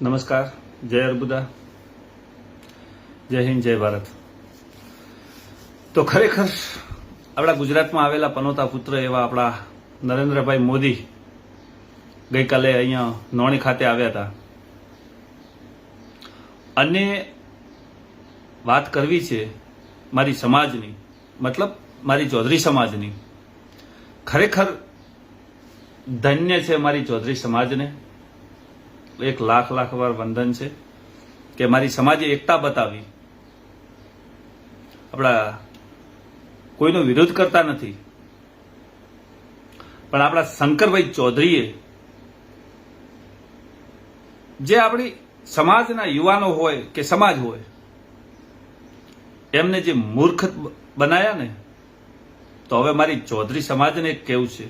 નમસ્કાર, જય અર્બુદા, જય હિન્દ, જય ભારત. તો ખરેખર આપણા ગુજરાતમાં આવેલા પનોતા પુત્ર એવા આપણા નરેન્દ્રભાઈ મોદી ગઈકાલે અહીંયા નોણી ખાતે આવ્યા હતા અને વાત કરવી છે મારી સમાજની, મતલબ મારી ચૌધરી સમાજની. ખરેખર ધન્ય છે મારી ચૌધરી સમાજને. એક લાખ વાર વંદન છે કે મારી સમાજે એકતા બતાવી. આપણા કોઈનો વિરોધ કરતા નથી, પણ આપણા શંકરભાઈ ચૌધરીએ જે આપણી સમાજના યુવાનો હોય કે સમાજ હોય એમને જે મૂર્ખ બનાયા ને, તો હવે મારી ચૌધરી સમાજને કહેવું છે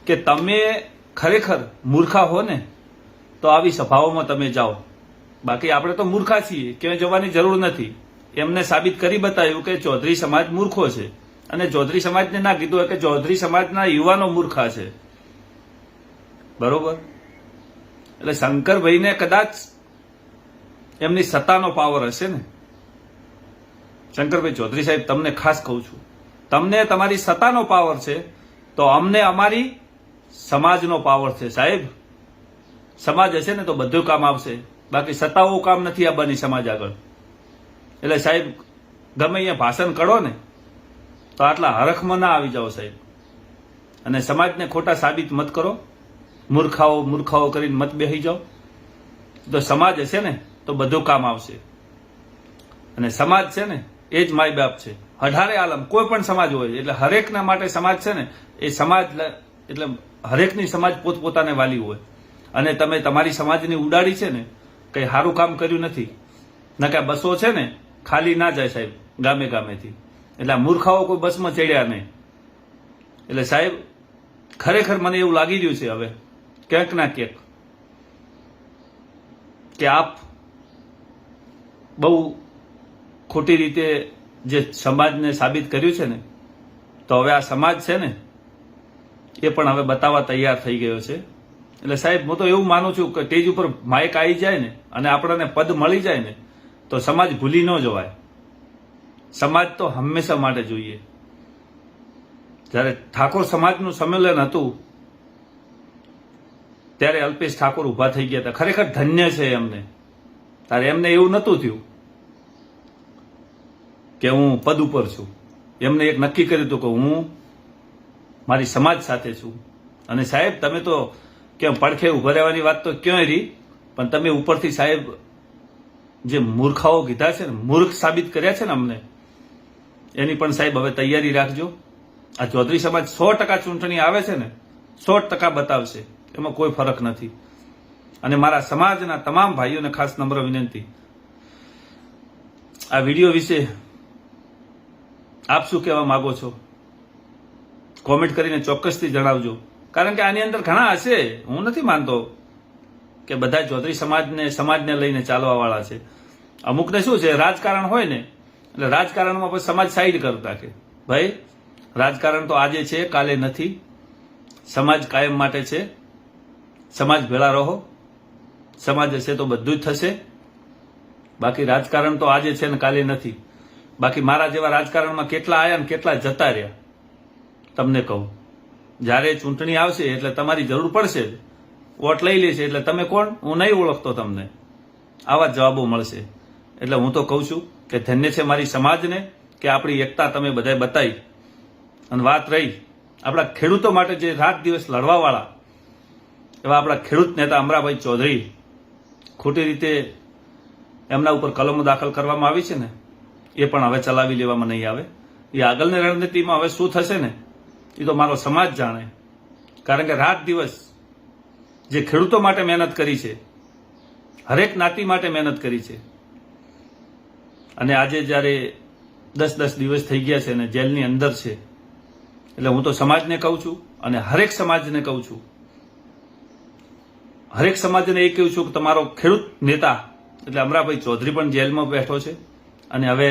કે તમે ખરેખર મૂર્ખા હો ને તો આવી સભાઓમાં તમે જાઓ. બાકી આપણે તો મૂર્ખા છીએ, ક્યાંય જવાની જરૂર નથી. એમને સાબિત કરી બતાવ્યું કે ચૌધરી સમાજ મૂર્ખો છે, અને ચૌધરી સમાજને ના કીધું કે ચૌધરી સમાજના યુવાનો મૂર્ખા છે. બરોબર? એટલે શંકરભાઈને કદાચ એમની સત્તાનો પાવર હશે ને. શંકરભાઈ ચૌધરી સાહેબ, તમને ખાસ કહું છું, તમને તમારી સત્તાનો પાવર છે, તો અમને અમારી સમાજનો પાવર છે સાહેબ. સમાજ હશે ને તો બધું કામ આવશે, બાકી સત્તાઓ કામ નથી આવવાની સમાજ આગળ. એટલે સાહેબ, ગમે અહીંયા ભાષણ કરો ને તો આટલા હરખમાં ના આવી જાઓ સાહેબ, અને સમાજને ખોટા સાબિત મત કરો. મૂર્ખાઓ કરીને મત બેસી જાઓ. તો સમાજ હશે ને તો બધું કામ આવશે, અને સમાજ છે ને એ જ માય બાપ છે. અઢારે આલમ કોઈ પણ સમાજ હોય એટલે હરેકના માટે સમાજ છે ને એ સમાજ, એટલે હરેકની સમાજ પોતપોતાને વાલી હોય. અને તમે તમારી સમાજની ઉડાડી છે ને, કઈ સારું કામ કર્યું નથી. નકા બસો છે ને ખાલી ના જાય સાહેબ ગામે ગામેથી. એટલે મૂર્ખાઓ કોઈ બસમાં ચડ્યા નહીં. એટલે સાહેબ, ખરેખર મને એવું લાગી રહ્યું છે હવે ક્યાંક ના ક્યાંક કે આપ બહુ ખોટી રીતે જે સમાજને સાબિત કર્યું છે ને, તો હવે આ સમાજ છે ને એ પણ હવે બતાવવા તૈયાર થઈ ગયો છે. એટલે સાહેબ, હું તો એવું માનું છું કે સ્ટેજ ઉપર માઇક આવી જાય ને અને આપણને પદ મળી જાય ને તો સમાજ ભૂલી ન જવાય. સમાજ તો હંમેશા માટે જોઈએ. જ્યારે ઠાકોર સમાજનું સંમેલન હતું ત્યારે અલ્પેશ ઠાકોર ઉભા થઈ ગયા હતા. ખરેખર ધન્ય છે એમને. ત્યારે એમને એવું નહોતું થયું કે હું પદ ઉપર છું. એમને એક નક્કી કર્યું હતું કે હું મારી સમાજ સાથે છું. અને સાહેબ, તમે તો કેમ પડખે ઉભા રહેવાની વાત તો ક્યાંય રહી, પણ તમે ઉપરથી સાહેબ જે મૂર્ખાઓ કીધા છે ને, મૂર્ખ સાબિત કર્યા છે ને અમને, એની પણ સાહેબ હવે તૈયારી રાખજો. આ ચૌધરી સમાજ 100% ચૂંટણી આવે છે ને 100% બતાવશે, એમાં કોઈ ફરક નથી. અને મારા સમાજના તમામ ભાઈઓને ખાસ નમ્ર વિનંતી, આ વિડીયો વિશે આપ શું કહેવા માંગો છો કોમેન્ટ કરીને ચોક્કસથી જણાવજો. કારણ કે આની અંદર ઘણા હશે, હું નથી માનતો કે બધા ચૌધરી સમાજને લઈને ચાલવા વાળા છે. અમુકને શું છે, રાજકારણ હોય ને એટલે રાજકારણમાં પછી સમાજ સાઈડ કરી નાખે. ભાઈ, રાજકારણ તો આજે છે, કાલે નથી. સમાજ કાયમ માટે છે. સમાજ ભેળા રહો. સમાજ હશે તો બધું જ થશે. બાકી રાજકારણ તો આજે છે ને કાલે નથી. બાકી મારા જેવા રાજકારણમાં કેટલા આવ્યા ને કેટલા જતા રહ્યા તમને કહું. જ્યારે ચૂંટણી આવશે એટલે તમારી જરૂર પડશે, વોટ લઈ લેશે એટલે તમે કોણ, હું નહીં ઓળખતો તમને, આવા જવાબો મળશે. એટલે હું તો કહું છું કે ધન્ય છે મારી સમાજને કે આપણી એકતા તમે બધાએ બતાવી. અને વાત રહી આપણા ખેડૂતો માટે જે રાત દિવસ લડવાવાળા એવા આપણા ખેડૂત નેતા અમરાભાઈ ચૌધરી, ખોટી રીતે એમના ઉપર કલમો દાખલ કરવામાં આવી છે ને, એ પણ હવે ચલાવી લેવામાં નહીં આવે. એ આગળની રણનીતિમાં હવે શું થશે ને એ તો મારો સમાજ જાણે. કારણ કે રાત દિવસ જે ખેડૂતો માટે મહેનત કરી છે, હરેક નાતી માટે મહેનત કરી છે, અને આજે જ્યારે 10 દિવસ થઈ ગયા છે અને જેલની અંદર છે. એટલે હું તો સમાજને કહું છું અને હરેક સમાજને કહું છું, હરેક સમાજને એ કહું છું કે તમારો ખેડૂત નેતા એટલે અમરાભાઈ ચૌધરી પણ જેલમાં બેઠો છે અને હવે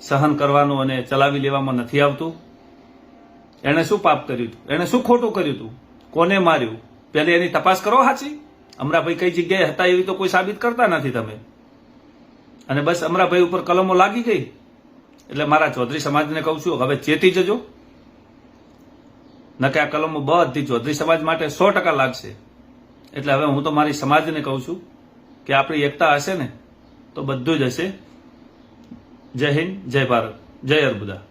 સહન કરવાનું અને ચલાવી લેવામાં નથી આવતું. એણે શું પાપ કર્યું હતું, એણે શું ખોટું કર્યું હતું, કોને માર્યું, પહેલે એની તપાસ કરો સાચી. અમરાભાઈ કઈ જગ્યાએ હતા એવી તો કોઈ સાબિત કરતા નથી તમે, અને બસ અમરાભાઈ ઉપર કલમો લાગી ગઈ એટલે મારા ચૌધરી સમાજને કહું છું હવે ચેતી જજો, નકે આ કલમો બધી ચૌધરી સમાજ માટે 100% લાગશે. એટલે હવે હું તો મારી સમાજને કહું છું કે આપણી એકતા હશે ને તો બધું જ હશે. જય હિન્દ, જય ભારત, જય અર્બુદા.